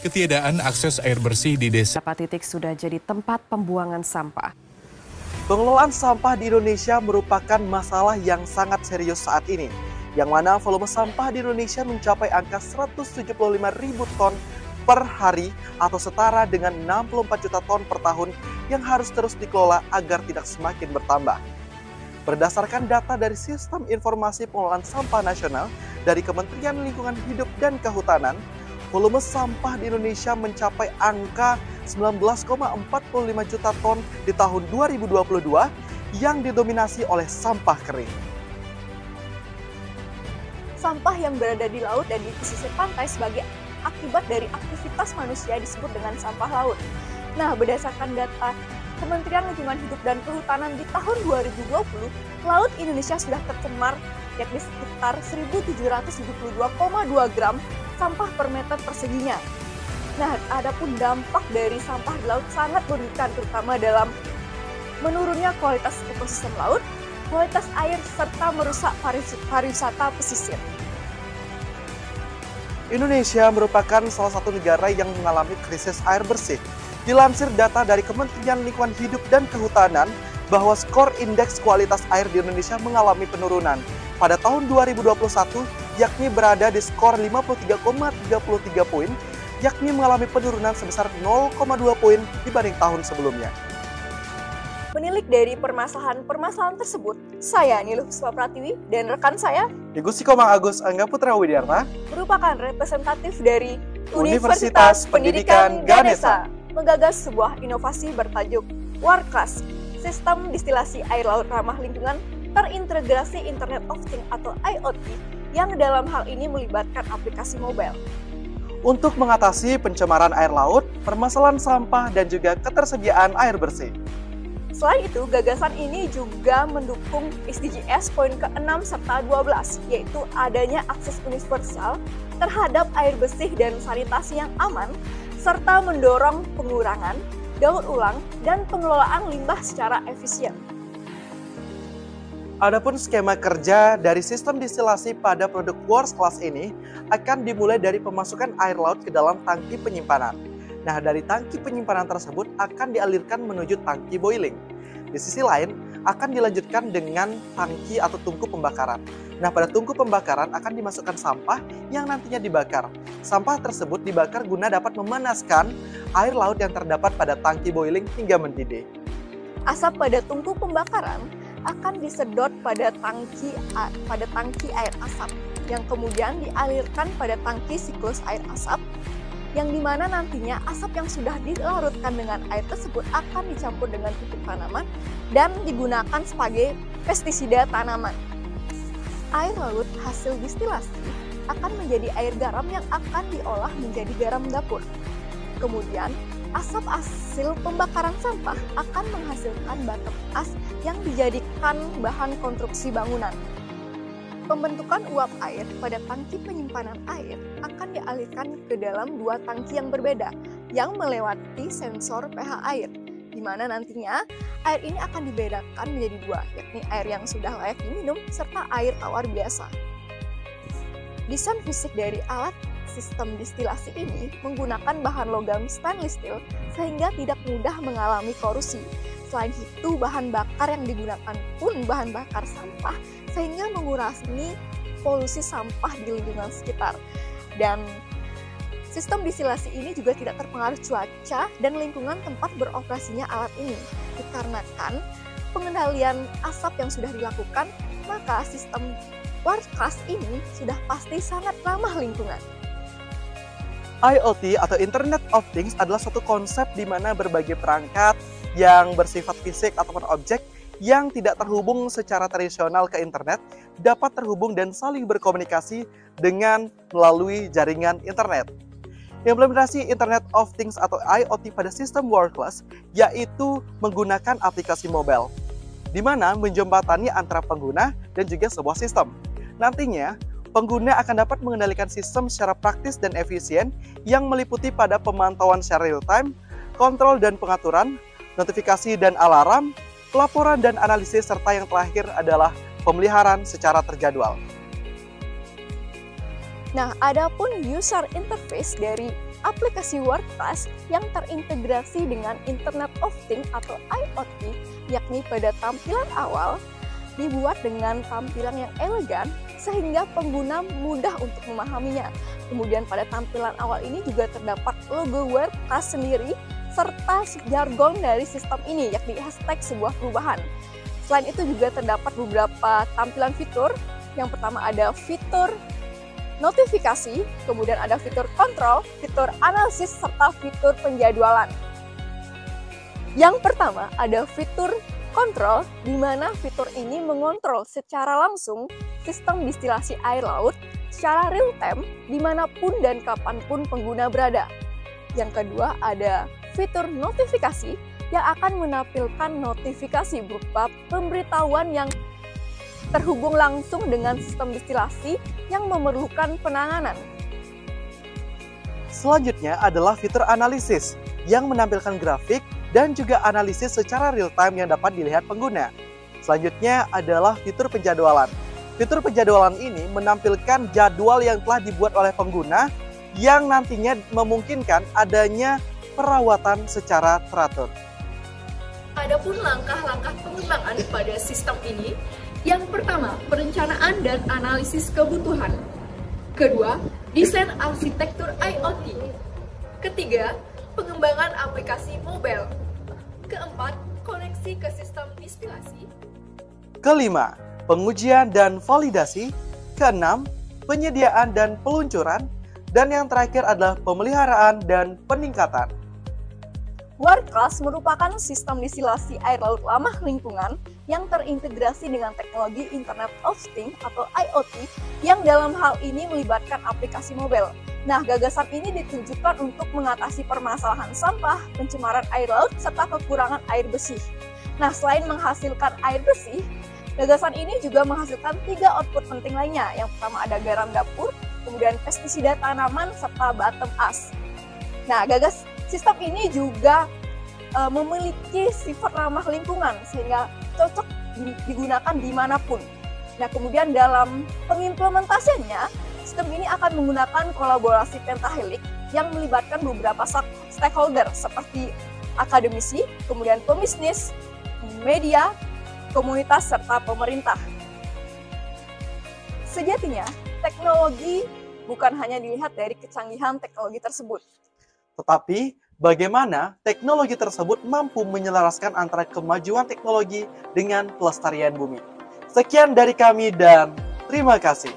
ketiadaan akses air bersih di desa. Beberapa titik sudah jadi tempat pembuangan sampah. Pengelolaan sampah di Indonesia merupakan masalah yang sangat serius saat ini, yang mana volume sampah di Indonesia mencapai angka 175.000 ton per hari atau setara dengan 64 juta ton per tahun yang harus terus dikelola agar tidak semakin bertambah. Berdasarkan data dari Sistem Informasi Pengelolaan Sampah Nasional dari Kementerian Lingkungan Hidup dan Kehutanan, volume sampah di Indonesia mencapai angka 19,45 juta ton di tahun 2022 yang didominasi oleh sampah kering. Sampah yang berada di laut dan di pesisir pantai sebagai akibat dari aktivitas manusia disebut dengan sampah laut. Nah, berdasarkan data Kementerian Lingkungan Hidup dan Kehutanan di tahun 2020, laut Indonesia sudah tercemar yakni sekitar 1.772,2 gram sampah per meter perseginya. Nah, adapun dampak dari sampah di laut sangat merugikan terutama dalam menurunnya kualitas ekosistem laut, kualitas air, serta merusak pariwisata pesisir. Indonesia merupakan salah satu negara yang mengalami krisis air bersih. Dilansir data dari Kementerian Lingkungan Hidup dan Kehutanan bahwa skor indeks kualitas air di Indonesia mengalami penurunan. Pada tahun 2021, yakni berada di skor 53,33 poin, yakni mengalami penurunan sebesar 0,2 poin dibanding tahun sebelumnya. Penilik dari permasalahan tersebut, saya Niluh Puspa Pratiwi dan rekan saya, Igusti Komang Agus Angga Putra Widyarta, merupakan representatif dari Universitas Pendidikan Ganesha, menggagas sebuah inovasi bertajuk WarClass, Sistem Distilasi Air Laut Ramah Lingkungan Terintegrasi Internet of Things atau IoT, yang dalam hal ini melibatkan aplikasi mobile. Untuk mengatasi pencemaran air laut, permasalahan sampah, dan juga ketersediaan air bersih. Selain itu, gagasan ini juga mendukung SDGs poin ke-6 serta 12, yaitu adanya akses universal terhadap air bersih dan sanitasi yang aman, serta mendorong pengurangan, daur ulang, dan pengelolaan limbah secara efisien. Adapun skema kerja dari sistem distilasi pada produk WarClass ini akan dimulai dari pemasukan air laut ke dalam tangki penyimpanan. Nah, dari tangki penyimpanan tersebut akan dialirkan menuju tangki boiling. Di sisi lain, akan dilanjutkan dengan tangki atau tungku pembakaran. Nah, pada tungku pembakaran akan dimasukkan sampah yang nantinya dibakar. Sampah tersebut dibakar guna dapat memanaskan air laut yang terdapat pada tangki boiling hingga mendidih. Asap pada tungku pembakaran akan disedot pada tangki air asap, yang kemudian dialirkan pada tangki siklus air asap, yang dimana nantinya asap yang sudah dilarutkan dengan air tersebut akan dicampur dengan pupuk tanaman dan digunakan sebagai pestisida tanaman. Air laut hasil distilasi akan menjadi air garam yang akan diolah menjadi garam dapur. Kemudian, asap hasil pembakaran sampah akan menghasilkan bottom as yang dijadikan bahan konstruksi bangunan. Pembentukan uap air pada tangki penyimpanan air akan dialirkan ke dalam dua tangki yang berbeda yang melewati sensor pH air, di mana nantinya air ini akan dibedakan menjadi dua, yakni air yang sudah layak diminum serta air tawar biasa. Desain fisik dari alat sistem distilasi ini menggunakan bahan logam stainless steel sehingga tidak mudah mengalami korosi. Selain itu, bahan bakar yang digunakan pun bahan bakar sampah sehingga mengurangi polusi sampah di lingkungan sekitar. Dan sistem distilasi ini juga tidak terpengaruh cuaca dan lingkungan tempat beroperasinya alat ini. Dikarenakan pengendalian asap yang sudah dilakukan, maka sistem WarClass ini sudah pasti sangat ramah lingkungan. IoT atau Internet of Things adalah suatu konsep di mana berbagai perangkat yang bersifat fisik ataupun objek yang tidak terhubung secara tradisional ke internet dapat terhubung dan saling berkomunikasi dengan melalui jaringan internet. Implementasi Internet of Things atau IoT pada sistem WarClass yaitu menggunakan aplikasi mobile, di mana menjembatani antara pengguna dan juga sebuah sistem. Nantinya, pengguna akan dapat mengendalikan sistem secara praktis dan efisien yang meliputi pada pemantauan secara real-time, kontrol dan pengaturan, notifikasi dan alarm, pelaporan dan analisis, serta yang terakhir adalah pemeliharaan secara terjadwal. Nah, adapun user interface dari aplikasi WordPress yang terintegrasi dengan Internet of Things atau IoT, yakni pada tampilan awal, dibuat dengan tampilan yang elegan sehingga pengguna mudah untuk memahaminya. Kemudian pada tampilan awal ini juga terdapat logo WordPress sendiri serta jargon dari sistem ini, yakni hashtag sebuah perubahan. Selain itu juga terdapat beberapa tampilan fitur. Yang pertama ada fitur notifikasi, kemudian ada fitur kontrol, fitur analisis, serta fitur penjadwalan. Yang pertama ada fitur kontrol, di mana fitur ini mengontrol secara langsung sistem distilasi air laut secara real time dimanapun dan kapanpun pengguna berada. Yang kedua ada fitur notifikasi yang akan menampilkan notifikasi berupa pemberitahuan yang terhubung langsung dengan sistem distilasi yang memerlukan penanganan. Selanjutnya adalah fitur analisis yang menampilkan grafik dan juga analisis secara real time yang dapat dilihat pengguna. Selanjutnya adalah fitur penjadwalan. Fitur penjadwalan ini menampilkan jadwal yang telah dibuat oleh pengguna yang nantinya memungkinkan adanya perawatan secara teratur. Adapun langkah-langkah pengembangan pada sistem ini, yang pertama, perencanaan dan analisis kebutuhan. Kedua, desain arsitektur IoT. Ketiga, pengembangan aplikasi mobile. Keempat, koneksi ke sistem distilasi. Kelima, pengujian dan validasi. Keenam, penyediaan dan peluncuran. Dan yang terakhir adalah pemeliharaan dan peningkatan. WordPress merupakan sistem distilasi air laut ramah lingkungan yang terintegrasi dengan teknologi Internet of Things atau IoT yang dalam hal ini melibatkan aplikasi mobile. Nah, gagasan ini ditujukan untuk mengatasi permasalahan sampah, pencemaran air laut, serta kekurangan air bersih. Nah, selain menghasilkan air bersih, gagasan ini juga menghasilkan 3 output penting lainnya. Yang pertama ada garam dapur, kemudian pestisida tanaman, serta bottom us. Nah, sistem ini juga memiliki sifat ramah lingkungan sehingga cocok digunakan dimanapun. Nah, kemudian dalam pengimplementasiannya, sistem ini akan menggunakan kolaborasi pentahelix yang melibatkan beberapa stakeholder seperti akademisi, kemudian pebisnis, media, komunitas, serta pemerintah. Sejatinya, teknologi bukan hanya dilihat dari kecanggihan teknologi tersebut, tetapi bagaimana teknologi tersebut mampu menyelaraskan antara kemajuan teknologi dengan pelestarian bumi. Sekian dari kami dan terima kasih.